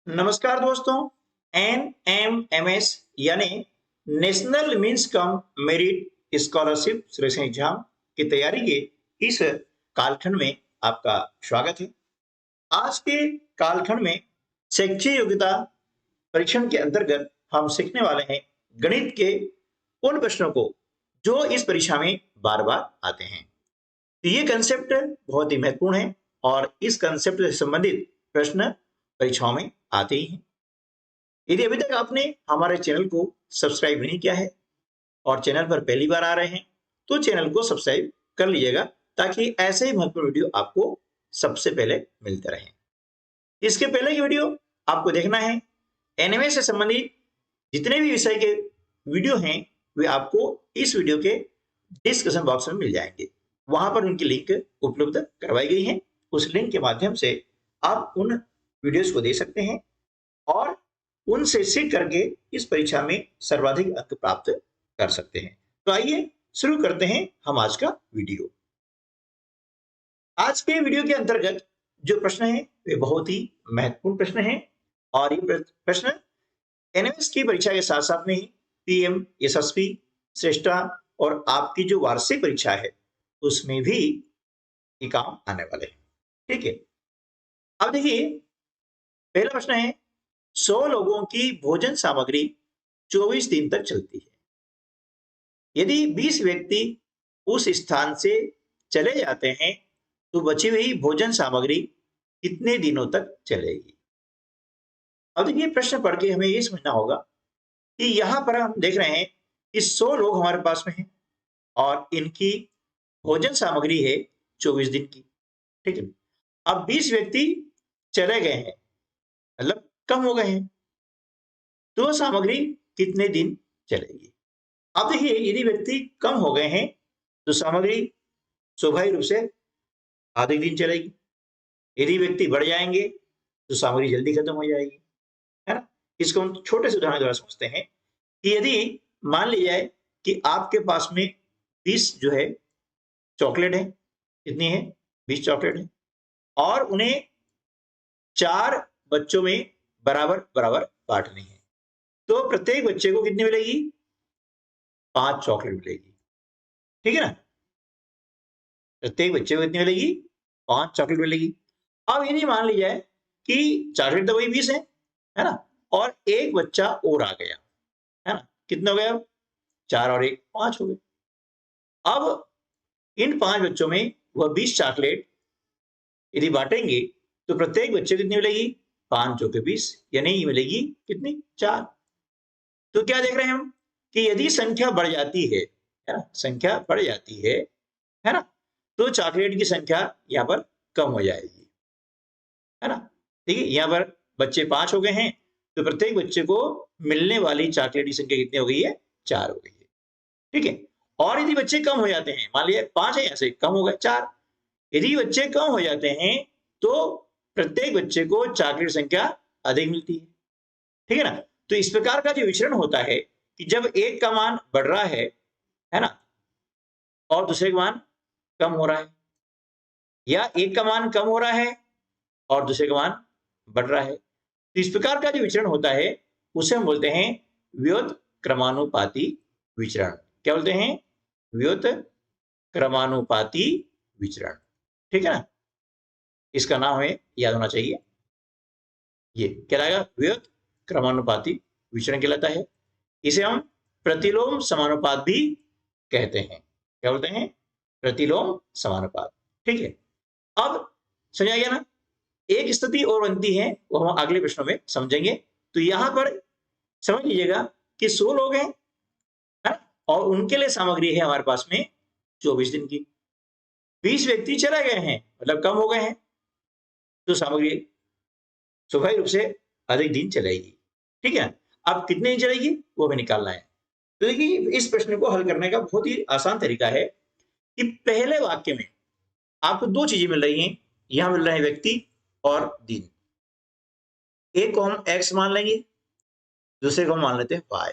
नमस्कार दोस्तों। NMMS यानी national means cum merit scholarship selection exam की तैयारी के इस कालखंड में आपका स्वागत है। आज के कालखंड में शैक्षिक योग्यता परीक्षण के अंतर्गत हम सीखने वाले हैं गणित के उन प्रश्नों को जो इस परीक्षा में बार बार आते हैं। तो ये कंसेप्ट बहुत ही महत्वपूर्ण है और इस कंसेप्ट से संबंधित प्रश्न परीक्षाओं में आते ही हैं। यदि अभी तक आपने हमारे चैनल को सब्सक्राइब नहीं किया है और चैनल पर पहली बार आ रहे हैं तो चैनल को सब्सक्राइब कर लीजिएगा ताकि ऐसे ही महत्वपूर्ण वीडियो आपको सबसे पहले मिलते रहें। इसके पहले की वीडियो आपको देखना है। एनिमे से संबंधित जितने भी विषय के वीडियो हैं वे आपको इस वीडियो के डिस्क्रिप्शन बॉक्स में मिल जाएंगे। वहां पर उनकी लिंक उपलब्ध करवाई गई है। उस लिंक के माध्यम से आप उन वीडियोस को देख सकते हैं और उनसे सीख करके इस परीक्षा में सर्वाधिक अंक प्राप्त कर सकते हैं। तो आइए शुरू करते हैं हम आज का वीडियो। आज के वीडियो के अंतर्गत जो प्रश्न है वे बहुत ही महत्वपूर्ण प्रश्न है और ये प्रश्न एनएमएस की परीक्षा के साथ साथ में ही पीएम यशस्वी श्रेष्ठा और आपकी जो वार्षिक परीक्षा है उसमें भी ये काम आने वाले हैं। ठीक है, अब देखिए पहला प्रश्न है 100 लोगों की भोजन सामग्री 24 दिन तक चलती है। यदि 20 व्यक्ति उस स्थान से चले जाते हैं तो बची हुई भोजन सामग्री कितने दिनों तक चलेगी। अब देखिए प्रश्न पढ़ के हमें यह समझना होगा कि यहां पर हम देख रहे हैं कि 100 लोग हमारे पास में हैं और इनकी भोजन सामग्री है 24 दिन की। ठीक है, अब 20 व्यक्ति चले गए हैं मतलब कम हो गए हैं तो सामग्री कितने दिन चलेगी। अब देखिए यदि व्यक्ति कम हो गए हैं तो सामग्री स्वाभाविक रूप से आधे दिन चलेगी। यदि व्यक्ति बढ़ जाएंगे तो सामग्री जल्दी खत्म हो जाएगी, है ना। इसको हम छोटे से उदाहरण द्वारा समझते हैं कि यदि मान लिया जाए कि आपके पास में 20 जो है चॉकलेट है, कितनी है 20 चॉकलेट है और उन्हें 4 बच्चों में बराबर बराबर बांटनी है तो प्रत्येक बच्चे को कितनी मिलेगी 5 चॉकलेट मिलेगी। ठीक है ना, प्रत्येक बच्चे को कितनी मिलेगी 5 चॉकलेट मिलेगी। अब यदि मान लिया जाए कि चॉकलेट तो वही 20 है ना, और एक बच्चा और आ गया, है ना, कितना हो गया 4 और 1 5 हो गए। अब इन 5 बच्चों में वह 20 चॉकलेट यदि बांटेंगे तो प्रत्येक बच्चे को कितनी मिलेगी 5 चौके 20 यानी ये मिलेगी कितनी 4। तो क्या देख रहे हैं हम कि यदि संख्या बढ़ जाती है ना, संख्या बढ़ जाती है ना, तो चॉकलेट की संख्या यहाँ पर कम हो जाएगी, है ना। ठीक है, यहाँ पर बच्चे 5 हो गए हैं तो प्रत्येक बच्चे को मिलने वाली चॉकलेट की संख्या कितनी हो गई है 4 हो गई है। ठीक है, और यदि बच्चे कम हो जाते हैं, मान लिया 5 है, यहाँ से कम हो गए 4, यदि बच्चे कम हो जाते हैं तो प्रत्येक बच्चे को चॉकलेट संख्या अधिक मिलती है। ठीक है ना, तो इस प्रकार का जो विचरण होता है कि जब एक का मान बढ़ रहा है ना, और दूसरे का मान कम हो रहा है, या एक का मान कम हो रहा है और दूसरे का मान बढ़ रहा है, तो इस प्रकार का जो विचरण होता है उसे हम बोलते हैं व्युत क्रमानुपाती विचरण। क्या बोलते हैं, व्युत क्रमानुपाती विचरण। ठीक है ना, इसका नाम हमें याद होना चाहिए। ये कहलाएगा व्युत क्रमानुपाती विचरण कहलाता है। इसे हम प्रतिलोम समानुपात भी कहते हैं। क्या बोलते हैं, प्रतिलोम समानुपात। ठीक है, अब समझ आ गया ना। एक स्थिति और बनती है वो हम अगले प्रश्नों में समझेंगे। तो यहां पर समझ लीजिएगा कि 100 लोग हैं और उनके लिए सामग्री है हमारे पास में 24 दिन की। 20 व्यक्ति चले गए हैं मतलब कम हो गए हैं तो सामग्री स्वाभाविक रूप से अधिक दिन चलेगी। ठीक है, अब कितने दिन चलेगी वो हमें निकालना है। तो देखिए इस प्रश्न को हल करने का बहुत ही आसान तरीका है कि पहले वाक्य में आपको 2 चीजें मिल रही हैं। यहां मिल रहे हैं व्यक्ति और दिन। एक को हम x मान लेंगे, दूसरे को हम मान लेते हैं y।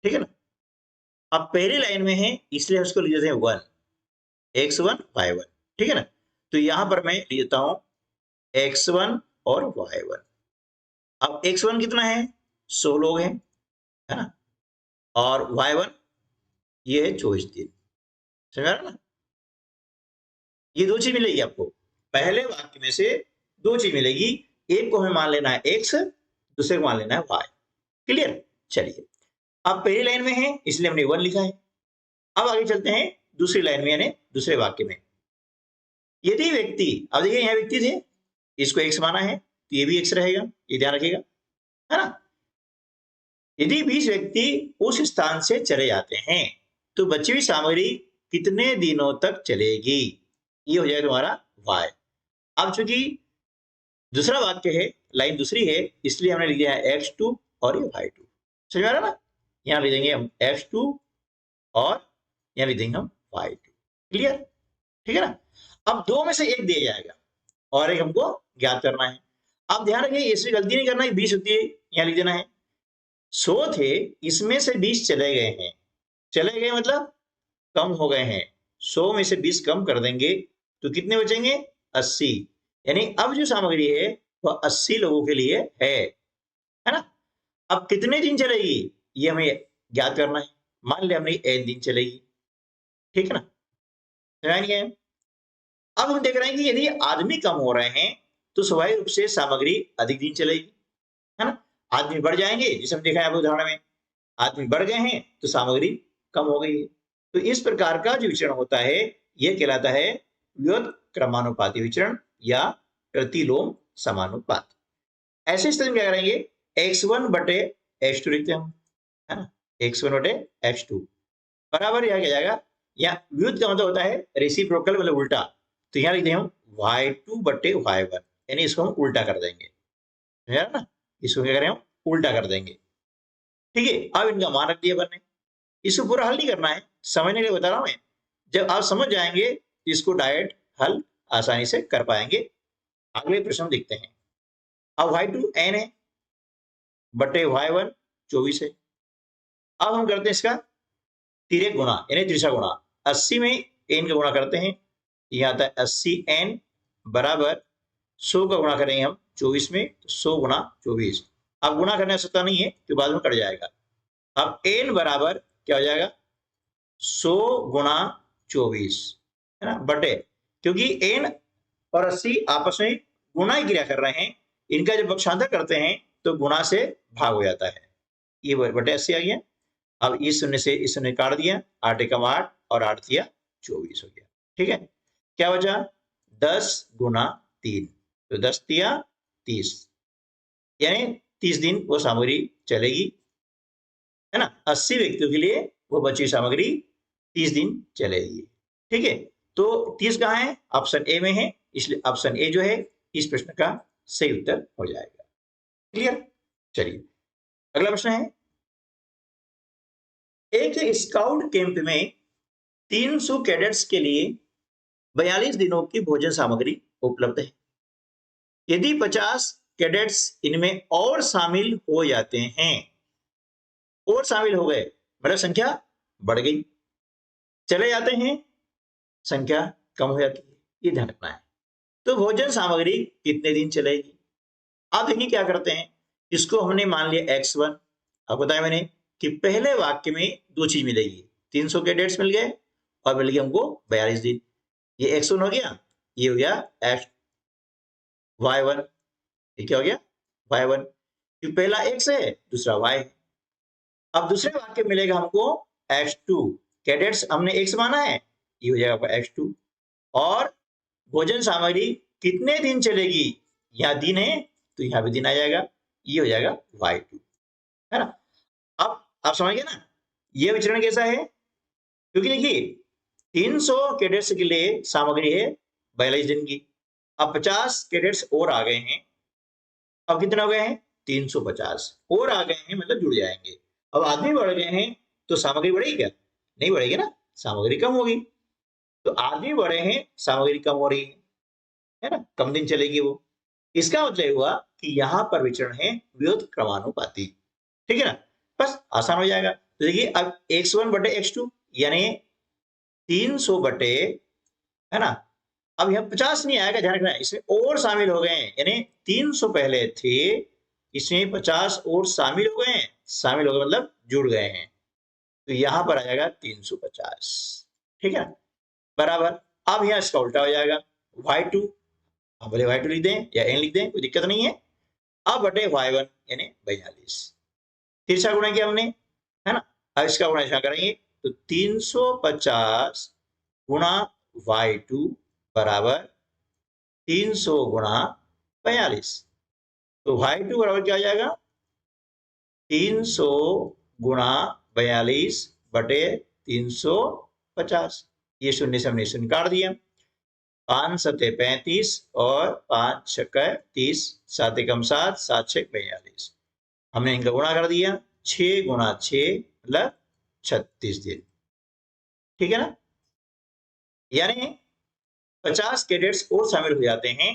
ठीक है ना, अब पहली लाइन में है इसलिए उसको लिख देते हैं 1, x1 y1। ठीक है ना, तो यहां पर मैं लिख देता हूं x1 और y1। अब x1 कितना है, 100 लोग हैं, है ना, और y1 ये है 24 दिन। समझ रहा ना, ये दो चीज मिलेगी आपको, पहले वाक्य में से दो चीज मिलेगी, एक को हमें मान लेना है x, दूसरे को मान लेना है y। क्लियर। चलिए, अब पहली लाइन में है इसलिए हमने 1 लिखा है। अब आगे चलते हैं दूसरी लाइन में, यानी दूसरे वाक्य में। यदि व्यक्ति, अब देखिए यहाँ व्यक्ति थे, इसको x माना है तो ये भी x रहेगा, ये ध्यान रखिएगा, है ना। यदि 20 व्यक्ति उस स्थान से चले जाते हैं तो बची हुई सामग्री कितने दिनों तक चलेगी, ये हो जाएगा तुम्हारा y। अब चूंकि दूसरा वाक्य है, लाइन दूसरी है, इसलिए हमने लिख दिया है x2 और ये y2। समझ में आ रहा ना, यहाँ लिख देंगे हम x2 और यहाँ लिख देंगे हम y2। क्लियर, ठीक है ना। अब दो में से एक दिया जाएगा और एक हमको ज्ञात करना है। अब ध्यान रखिए, इसमें गलती नहीं करना है, 20 होती है, यहाँ लिख देना है 100 थे, इसमें से 20 चले गए हैं। चले गए मतलब कम हो गए हैं, 100 में से 20 कम कर देंगे तो कितने बचेंगे, 80। यानी अब जो सामग्री है वह 80 लोगों के लिए है ना। अब कितने दिन चलेगी ये हमें ज्ञात करना है। मान लिया हमने n दिन चलेगी, ठीक है ना, समझ गए। अब हम देख रहे हैं कि यदि आदमी कम हो रहे हैं तो स्वाभाविक रूप से सामग्री अधिक दिन चलेगी, है ना। आदमी बढ़ जाएंगे, जिसे हम देखा है उदाहरण में, आदमी बढ़ गए हैं तो सामग्री कम हो गई है। तो इस प्रकार का जो विचरण होता है यह कहलाता है व्युत्क्रमानुपाती विचरण या प्रतिलोम समानुपात। ऐसे स्थिति में क्या करेंगे, x1 बटे x2 लिखते हैं हम, है ना, x1 बटे x2 बराबर यहाँ क्या जाएगा, यहाँ व्युत का मतलब होता है रेसिप्रोकल, मतलब उल्टा, तो यहाँ लिख दें हम y2 बटे y1, यानी इसको हम उल्टा कर देंगे, है ना, इसको क्या करें हम उल्टा कर देंगे। ठीक है, अब इनका मान रख दिया बनने, इसको पूरा हल नहीं करना है, समझने के लिए बता रहा हूं मैं। जब आप समझ जाएंगे इसको डायरेक्ट हल आसानी से कर पाएंगे। अगले प्रश्न देखते हैं। अब y2 n है बटे y1 24 है। अब हम करते हैं इसका तिर्यक गुणा, यानी त्रिशा गुणा, 80 में n का गुणा करते हैं, यह आता है 80n बराबर 100 का गुणा करेंगे हम 24 में, 100 गुणा 24। अब गुणा करने आवश्यकता नहीं है तो बाद में कट जाएगा। अब n बराबर क्या हो जाएगा, 100 गुणा 24, है ना, बटे, क्योंकि n और 80 आपस में गुणा की क्रिया कर रहे हैं, इनका जब पक्षांतर करते हैं तो गुणा से भाग हो जाता है, ये बटे 80 आ गया। अब इस शून्य से इस शून्य काट दिया, 8 एकम 8 और 8 दिया 24 हो गया। ठीक है, क्या बचा, 10 गुणा 3, तो 10 दिया 30, यानी 30 दिन वो सामग्री चलेगी, है ना। 80 व्यक्तियों के लिए वो बची सामग्री 30 दिन चलेगी। ठीक है, तो 30 कहाँ है, ऑप्शन ए में है, इसलिए ऑप्शन ए जो है इस प्रश्न का सही उत्तर हो जाएगा। क्लियर। चलिए अगला प्रश्न है, एक स्काउट कैंप में 300 कैडेट्स के लिए 42 दिनों की भोजन सामग्री उपलब्ध है। यदि 50 कैडेट्स इनमें और शामिल हो जाते हैं, और शामिल हो गए मतलब संख्या बढ़ गई, चले जाते हैं संख्या कम हो जाती है, ये ध्यान रखना है। तो भोजन सामग्री कितने दिन चलेगी। अब देखिए क्या करते हैं, इसको हमने मान लिया x1। अब बताया मैंने कि पहले वाक्य में दो चीज मिलेगी, 300 कैडेट्स मिल गए और मिल गया हमको 42 दिन, ये x1 हो गया, ये हो गया y1, ये क्या हो गया y1, क्योंकि पहला x है दूसरा y है। अब दूसरे वाक्य मिलेगा हमको x2, कैडेट्स हमने x माना है, ये हो जाएगा x2, और भोजन सामग्री कितने दिन चलेगी, यहाँ दिन है तो यहाँ भी दिन आ जाएगा, ये हो जाएगा y2, है ना। अब आप समझ गए ना ये विचरण कैसा है, क्योंकि देखिए 300 कैडेट्स के लिए सामग्री है 42 दिन की, अब 50 कैडेट्स और आ गए हैं, अब कितने हो गए हैं 350 और आ गए हैं, मतलब जुड़ जाएंगे। अब आदमी बढ़ गए हैं तो सामग्री बढ़ेगी क्या, नहीं बढ़ेगी ना, सामग्री कम होगी। तो आदमी बढ़े हैं सामग्री कम हो रही है ना, कम दिन चलेगी वो। इसका मतलब हुआ कि यहां पर विचरण है व्युत्क्रमानुपाती। ठीक है ना, बस आसान हो जाएगा। तो देखिए अब x1 बटे x2 यानी 300 बटे, है ना, अब यहाँ 50 नहीं आएगा, ध्यान रखना, इसमें और शामिल हो गए हैं, यानी 300 पहले थे, इसमें 50 और शामिल हो गए हैं, शामिल हो गए मतलब जुड़ गए हैं, तो यहां पर आ जाएगा 350। ठीक है, बराबर। अब यहाँ इसका उल्टा हो जाएगा, y2, हम बोले y2 लिख दें या n लिख दें, कोई दिक्कत नहीं है। अब बटे y1 यानी 42, तिरछा गुणा किया हमने, है ना। अब इसका गुणा इसका करेंगे तो 350 गुणा y2 बराबर 300 गुणा 42, तो y2 बराबर क्या आ जाएगा 300 गुणा 42 बटे 350। ये शून्य से हमने शून्य काट दिया, 5 सते 35 और 5 छक्के 30, 7 एकम 7, 7 छक 42, हमने इनका गुणा कर दिया, 6 गुणा 6 मतलब 36 दिन। ठीक है ना, यानी 50 कैडेट्स और शामिल हो जाते हैं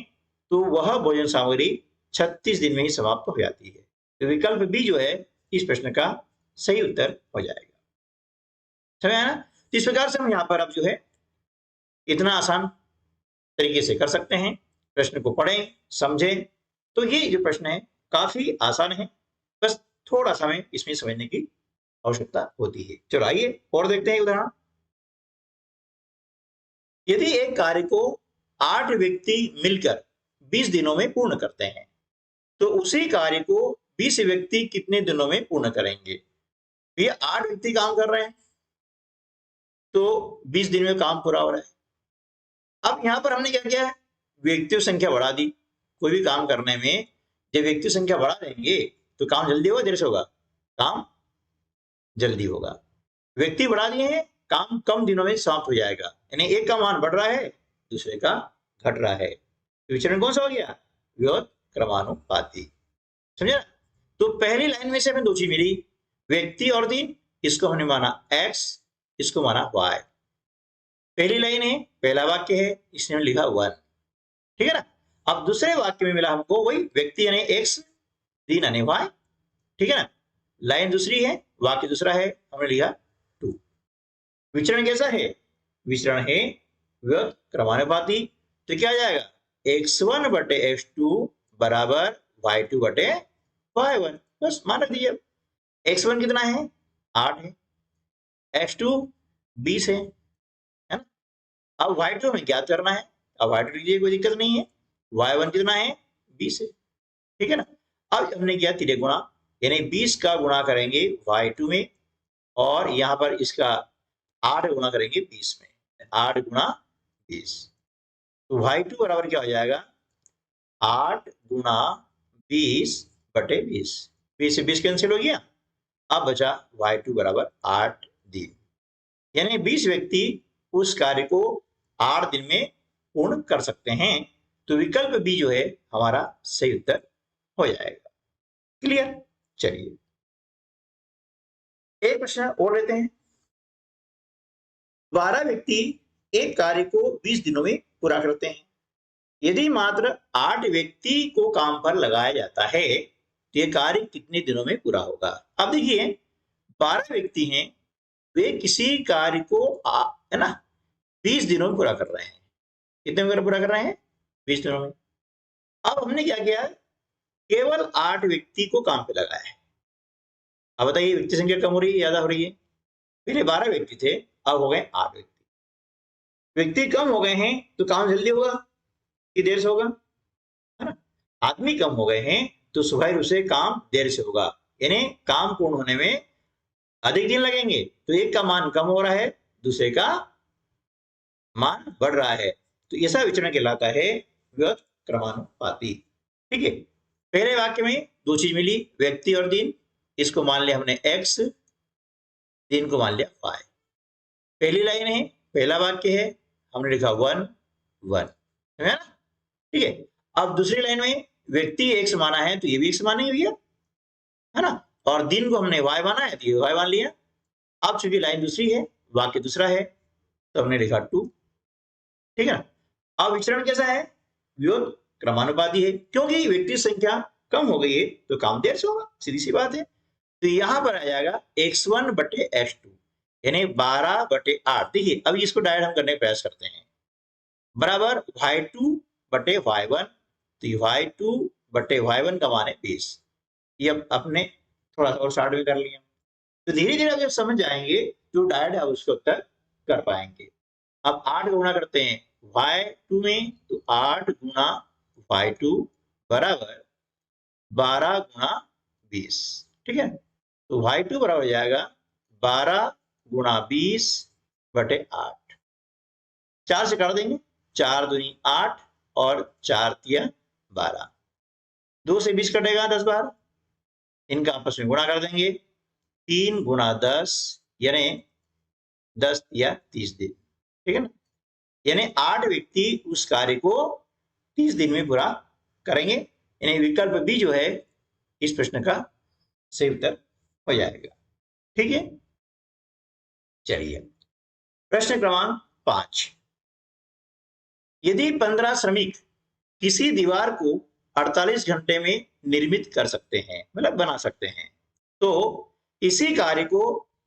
तो वह भोजन सामग्री 36 दिन में ही समाप्त हो जाती है। तो विकल्प बी जो है इस प्रश्न का सही उत्तर हो जाएगा। समझ आया ना। तो इस प्रकार से हम यहाँ पर अब जो है इतना आसान तरीके से कर सकते हैं, प्रश्न को पढ़ें समझें। तो ये जो प्रश्न है काफी आसान है, बस थोड़ा सा हमें इसमें समझने की आवश्यकता होती है। चलो आइए और देखते हैं उदाहरण। यदि एक कार्य को 8 व्यक्ति मिलकर 20 दिनों में पूर्ण करते हैं तो उसी कार्य को 20 व्यक्ति कितने दिनों में पूर्ण करेंगे। ये 8 व्यक्ति काम कर रहे हैं तो 20 दिन में काम पूरा हो रहा है। अब यहां पर हमने क्या किया है, व्यक्तियों संख्या बढ़ा दी। कोई भी काम करने में जब व्यक्ति संख्या बढ़ा देंगे तो काम जल्दी होगा देर से होगा, काम जल्दी होगा। व्यक्ति बढ़ा दिए हैं, काम कम दिनों में समाप्त हो जाएगा, यानी एक का मान बढ़ रहा है दूसरे का घट रहा है। तो विचरण कौन सा हो गया, व्युत्क्रमानुपाती क्रमानुपाती। समझे ना। तो पहली लाइन में से हमें दो चीज मिली, व्यक्ति और दिन, इसको हमने माना x, इसको माना y। पहली लाइन है, पहला वाक्य है, इसने लिखा 1। ठीक है ना। अब दूसरे वाक्य में मिला हमको वही व्यक्ति यानी x, दिन यानी y। ठीक है ना, लाइन दूसरी है, वाक्य दूसरा है, हमने लिखा 2। विचरण कैसा है, विचरण है व्युत्क्रमानुपाती। तो क्या आ जाएगा, x1 बटे x2 बराबर y2 बटे y1, बस मान रख दीजिए। x1 कितना है 8 है, x2 20 है ना। अब y2 हमें ज्ञात करना है, अब y2 लीजिए कोई दिक्कत नहीं है, y1 कितना है 20 है। ठीक है ना। अब हमने किया तिरे गुणा, यानी 20 का गुणा करेंगे y2 में और यहां पर इसका 8 गुणा करेंगे 20 में, 8 गुणा 20। तो y2 बराबर क्या हो जाएगा 8 गुणा 20 बटे 20, 20 से 20 कैंसिल हो गया, अब बचा y2 बराबर 8 दिन, यानी 20 व्यक्ति उस कार्य को 8 दिन में पूर्ण कर सकते हैं। तो विकल्प बी जो है हमारा सही उत्तर हो जाएगा। क्लियर। चलिए एक प्रश्न और लेते हैं। 12 व्यक्ति एक कार्य को 20 दिनों में पूरा करते हैं। यदि मात्र 8 व्यक्ति को काम पर लगाया जाता है तो यह कार्य कितने दिनों में पूरा होगा। अब देखिए 12 व्यक्ति हैं, वे किसी कार्य को है ना 20 दिनों में पूरा कर रहे हैं। कितने में पूरा कर रहे हैं 20 दिनों में। अब हमने क्या किया, केवल 8 व्यक्ति को काम पे लगाया है। अब बताइए व्यक्ति संख्या कम हो रही है ज्यादा हो रही है। पहले 12 व्यक्ति थे, अब हो गए 8 व्यक्ति। व्यक्ति कम हो गए हैं तो काम जल्दी होगा कि देर से होगा, है ना। आदमी कम हो गए हैं तो स्वाभाविक रूप से काम देर से होगा, यानी काम पूर्ण होने में अधिक दिन लगेंगे। तो एक का मान कम हो रहा है, दूसरे का मान बढ़ रहा है, तो ऐसा विचरण कहलाता है व्युत्क्रमानुपाती। ठीक है। पहले वाक्य में दो चीज मिली, व्यक्ति और दिन, इसको मान लिया हमने x, दिन को मान लिया y। पहली लाइन है, पहला वाक्य है, हमने लिखा 1 1, है ना। ठीक है। अब दूसरी लाइन में व्यक्ति x माना है तो ये भी x मानेंगे भैया, है ना, और दिन को हमने y माना है तो ये y मान लिया। अब चूंकि लाइन दूसरी है, वाक्य दूसरा है, तो हमने लिखा 2। ठीक है ना। अब विचरण कैसा है, व्युत्क्रमानुपाती है, क्योंकि व्यक्ति संख्या कम हो गई है तो काम देर से होगा, सीधी सी बात है। तो यहां पर आ जाएगा x1 बटे x2, यानी 12 बटे 8। देखिए अब इसको डायरेक्ट हम करने का प्रयास करते हैं, बराबर y2 बटे y1, तो y2 बटे y1 का मान है 20, ये आपने थोड़ा सा और शॉर्ट में कर लिया। तो धीरे धीरे आप जब समझ जाएंगे जो डायरेक्ट आप उसके उत्तर कर पाएंगे। अब 8 गुणा करते हैं y2 में, तो 8 गुणा y2 बराबर 12 गुणा 20। ठीक है, तो y2 बराबर हो जाएगा 12 गुणा 20 बटे 8। 4 से काट देंगे, 4 दूनी 8 और 4 तिया 12। 2 से 20 कटेगा 10 बार, इनका आपस में गुणा कर देंगे। 3 गुणा 10 यानी 10 या 30 दिन। ठीक है ना, यानी 8 व्यक्ति उस कार्य को 30 दिन में पूरा करेंगे। यानी विकल्प बी जो है इस प्रश्न का सही उत्तर हो जाएगा। ठीक है, चलिए प्रश्न क्रमांक 5। यदि 15 श्रमिक किसी दीवार को 48 घंटे में निर्मित कर सकते हैं, मतलब बना सकते हैं, तो इसी कार्य को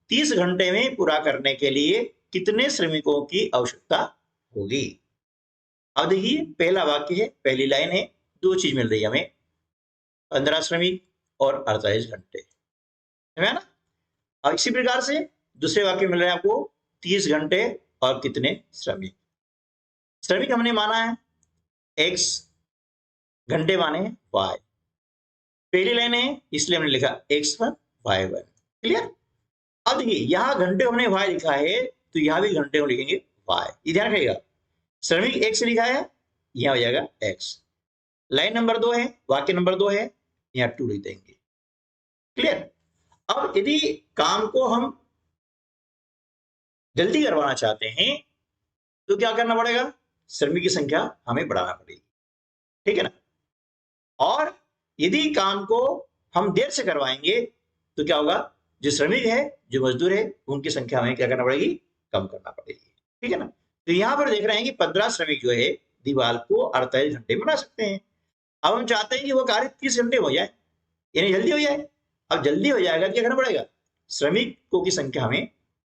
30 घंटे में पूरा करने के लिए कितने श्रमिकों की आवश्यकता होगी? अब देखिए पहला वाक्य है, पहली लाइन है, दो चीज मिल रही है हमें, 15 श्रमिक और 48 घंटे, है ना। और इसी प्रकार से दूसरे वाक्य मिल रहे हैं आपको 30 घंटे और कितने श्रमिक। श्रमिक हमने माना है x, घंटे माने हैं y। पहली लाइन है इसलिए हमने लिखा x1 y1। क्लियर। अब देखिए यहां घंटे हमने y लिखा है तो यहां भी घंटे हम लिखेंगे y। ये ध्यान रखिएगा, श्रमिक x लिखा है, यहां हो जाएगा x। लाइन नंबर 2 है, वाक्य नंबर 2 है, यहां 2 लिख देंगे। क्लियर। अब यदि काम को हम जल्दी करवाना चाहते हैं तो क्या करना पड़ेगा? श्रमिक की संख्या हमें बढ़ाना पड़ेगी। ठीक है ना। और यदि काम को हम देर से करवाएंगे तो क्या होगा? जो श्रमिक है, जो मजदूर है, उनकी संख्या हमें क्या करना पड़ेगी? कम करना पड़ेगी। ठीक है ना। तो यहां पर देख रहे हैं कि 15 श्रमिक जो है दीवार को 48 घंटे में बना सकते हैं। अब हम चाहते हैं कि वो कार्य 30 घंटे हो जाए, यानी जल्दी हो जाए। अब जल्दी हो जाएगा, क्या करना पड़ेगा? श्रमिकों की संख्या हमें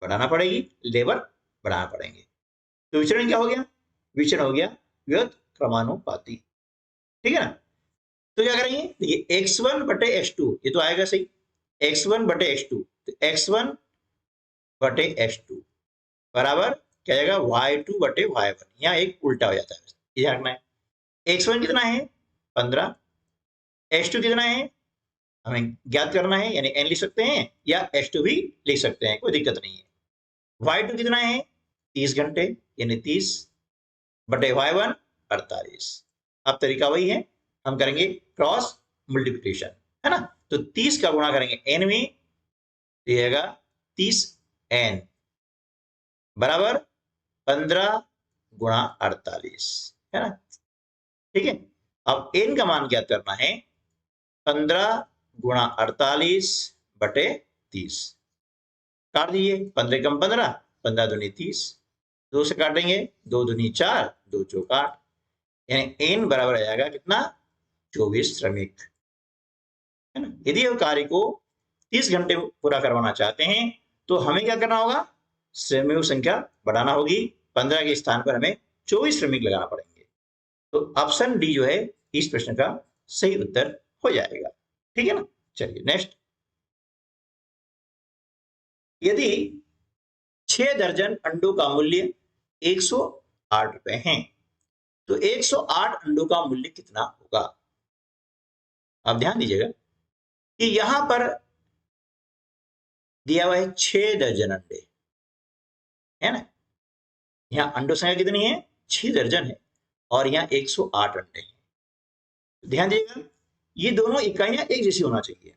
बढ़ाना पड़ेगी, लेबर बढ़ाना पड़ेंगे। तो विचरण क्या हो गया? विचरण हो गया व्युत्क्रमानुपाती क्रमानुपाती। ठीक है ना। तो क्या करेंगे? देखिए x1 बटे x2, ये तो आएगा सही, x1 बटे x2, तो x1 बटे x2 बराबर क्या आएगा? y2 बटे y1। यहाँ एक उल्टा हो जाता है, ये ध्यान रखना है। x1 कितना है? 15। x2 कितना है हमें ज्ञात करना है, यानी n लिख सकते हैं या x2 भी लिख सकते हैं, कोई दिक्कत नहीं है। y2 कितना है? 30 घंटे, यानी 30 बटे y1 48। अब तरीका वही है, हम करेंगे क्रॉस मल्टीप्लिकेशन, है ना। तो 30 का गुणा करेंगे n में, तो आएगा 30n बराबर 15 गुणा 48, है ना। ठीक है। अब n का मान ज्ञात करना है, 15 गुणा 48 बटे 30। काट दीजिए, 15 कम 15, 15 दूनी 30, 2 से काटेंगे, 2 दूनी 4, 2 चौक 8, यानी n बराबर आ जाएगा कितना? 24 श्रमिक, है ना। यदि हम कार्य को 30 घंटे पूरा करवाना चाहते हैं तो हमें क्या करना होगा? श्रमिकों की संख्या बढ़ाना होगी, 15 के स्थान पर हमें 24 श्रमिक लगाना पड़ेंगे। तो ऑप्शन डी जो है इस प्रश्न का सही उत्तर हो जाएगा। ठीक है ना। चलिए नेक्स्ट। यदि 6 दर्जन अंडों का मूल्य 108 रुपए है तो 108 अंडों का मूल्य कितना होगा? आप ध्यान दीजिएगा कि यहां पर दिया हुआ है 6 दर्जन अंडे, है ना। यहां अंडों संख्या कितनी है? 6 दर्जन है, और यहां 108 अंडे हैं। ध्यान दीजिएगा, ये दोनों इकाइयां एक जैसी होना चाहिए।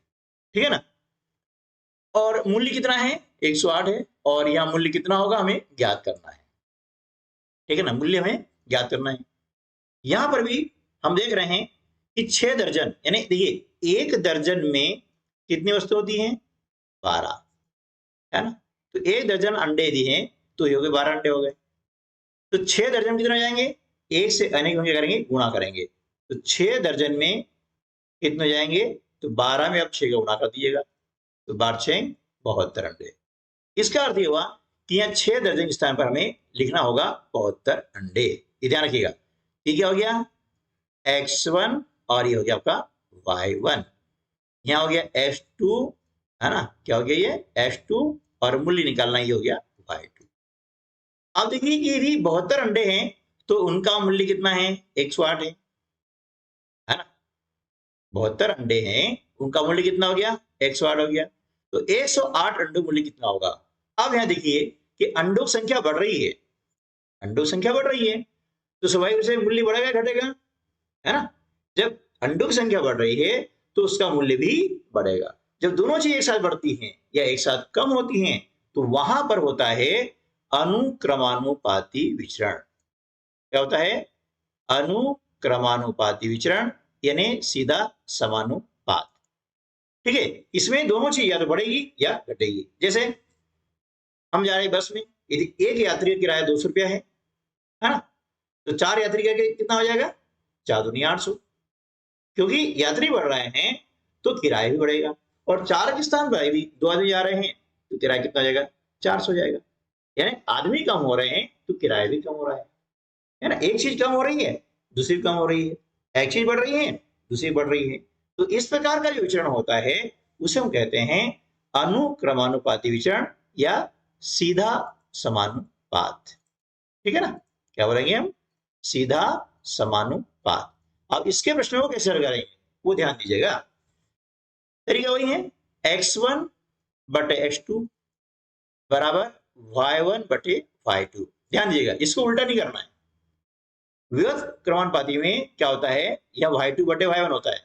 ठीक है ना। और मूल्य कितना है? 108 है, और यहां मूल्य कितना होगा हमें ज्ञात करना है। ठीक है ना, मूल्य हमें ज्ञात करना है। यहां पर भी हम देख रहे हैं कि 6 दर्जन, यानी देखिए 1 दर्जन में कितनी वस्तु होती हैं? 12, है ना। तो 1 दर्जन अंडे दिए हैं तो ये हो गए 12 अंडे हो गए। तो 6 दर्जन में कितने हो जाएंगे? 1 से अनेक होंगे, करेंगे गुणा करेंगे, तो 6 दर्जन में कितने हो जाएंगे? तो 12 में आप 6 का गुणा कर दीजिएगा, तो 12 6 72 अंडे। इसका अर्थ ये हुआ कि यहाँ 6 दर्जन के स्थान पर हमें लिखना होगा 72 अंडे। ये ध्यान रखिएगा। ये क्या हो गया? x1 और ये हो गया आपका y1। यहाँ हो गया H2, है ना, क्या हो गया ये H2, और मूल्य निकालना ये हो गया Y2। अब देखिए कि यदि 72 अंडे हैं तो उनका मूल्य कितना है, 108 है ना। 72 अंडे हैं, उनका मूल्य कितना हो गया, 108 हो गया। तो 108 अंडों मूल्य कितना होगा। अब यहाँ देखिए कि अंडों की संख्या बढ़ रही है, अंडों की संख्या बढ़ रही है, तो स्वाभाविक रूप से मूल्य बढ़ेगा घटेगा, है ना। जब अंडों की संख्या बढ़ रही है तो उसका मूल्य भी बढ़ेगा। जब दोनों चीजें एक साथ बढ़ती हैं या एक साथ कम होती हैं तो वहां पर होता है अनुक्रमानुपाती विचरण। क्या होता है, अनुक्रमानुपाती विचरण, यानी सीधा समानुपात। ठीक है, इसमें दोनों चीज या तो बढ़ेगी या घटेगी। जैसे हम जा रहे हैं बस में, यदि एक यात्री का किराया 200 रुपया है ना, तो 4 यात्री का कितना हो जाएगा, 4 दूनी 800। क्योंकि यात्री बढ़ रहे हैं तो किराया भी बढ़ेगा, और 4 के स्थान पर भी 2 आदमी जा रहे हैं तो किराया कितना हो जाएगा, 400 हो जाएगा। यानी आदमी कम हो रहे हैं तो किराया भी कम हो रहा है ना। एक चीज कम हो रही है दूसरी कम हो रही है, एक चीज बढ़ रही है दूसरी बढ़ रही है। तो इस प्रकार का जो विचरण होता है उसे हम कहते हैं अनुक्रमानुपाती विचरण या सीधा समानुपात। ठीक है ना, क्या बोलेंगे हम, सीधा समानुपात। अब इसके प्रश्नों को कैसे हल करेंगे वो ध्यान दीजिएगा। तरीका वही है, x1 बटे x2 बराबर y1 बटे y2। ध्यान दीजिएगा, इसको उल्टा नहीं करना है। विविध क्रमानुपाती में क्या होता है, यह y2 बटे y1 होता है,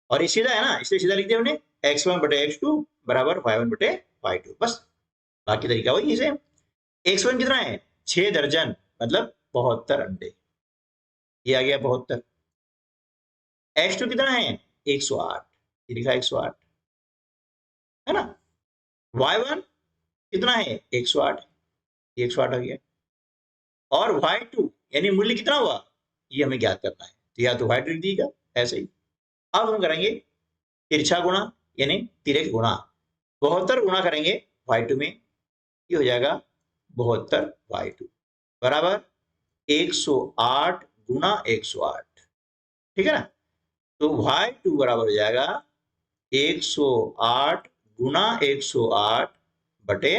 और ये सीधा है ना, इसलिए सीधा लिख दिया हमने, x1 बटे x2 बराबर y1 बटे y2, बस। बाकी तरीका वही है। x1 कितना है, 6 दर्जन, मतलब 72 अंडे, ये आ गया 72। x2 कितना है, 108, ये लिखा 108, है ना। y1 कितना है, 108, ये 108 हो गया। और y2 यानी मूल्य कितना हुआ ये हमें ज्ञात करना है, तो या तो y2 लिख दीजिएगा ऐसे ही। अब हम करेंगे तिरछा गुणा, यानी तिरक गुणा। 72 गुणा करेंगे y2 में, ये हो जाएगा 72 y2 बराबर 108 गुणा 108। ठीक है ना, तो y2 बराबर हो जाएगा 108 गुणा 108 बटे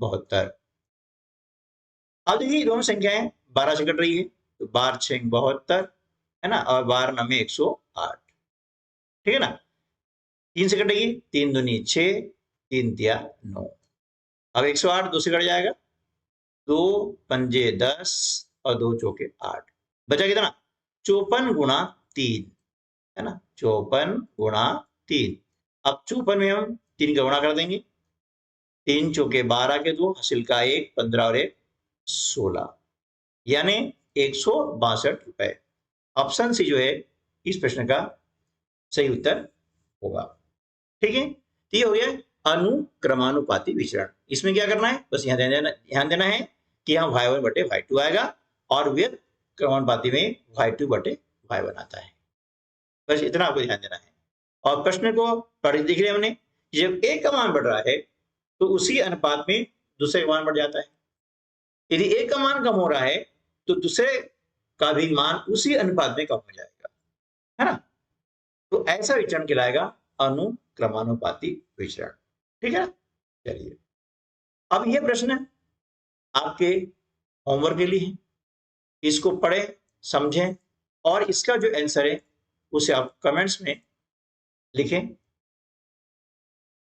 72। अब देखिए दोनों संख्याएं 12 से कट रही है, तो 12 6 72, है ना, और 12 9 108। ठीक है ना, 3 से कटेगी, 3 दूनी 6, 3 तिया 9। अब 108 2 से कट जाएगा, 2 पंजे 10 और 2 चौके 8, बचा कितना, 54 गुणा 3, है ना, 54 गुणा 3। अब 54 में हम 3 का गुणा कर देंगे, 3 चौके 12 के 2, हासिल का 1, 15 और 1 16, यानी 162 रुपए। ऑप्शन सी जो है इस प्रश्न का सही उत्तर होगा। ठीक है, तो ये हो गया अनुक्रमानुपाती विचरण। इसमें क्या करना है, बस ध्यान देना है कि यहाँ y1 बटे y2 आएगा, और व्यक्त क्रमानुपाती में y2 बटे y1 आता है। बस इतना आपको ध्यान देना है। और प्रश्न को पढ़ देख रहे हमने, जब एक का मान बढ़ रहा है तो उसी अनुपात में दूसरे का मान बढ़ जाता है। यदि एक का मान कम हो रहा है तो दूसरे का भी मान उसी अनुपात में कम हो जाएगा, है ना। तो ऐसा विचरण कहलाएगा अनुक्रमानुपाती विचरण। ठीक है ना, चलिए अब यह प्रश्न आपके होमवर्क के लिए है, इसको पढ़ें समझें और इसका जो आंसर है उसे आप कमेंट्स में लिखें।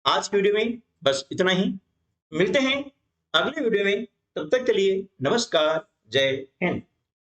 आज की वीडियो में बस इतना ही, मिलते हैं अगले वीडियो में, तब तक के लिए नमस्कार, जय हिंद।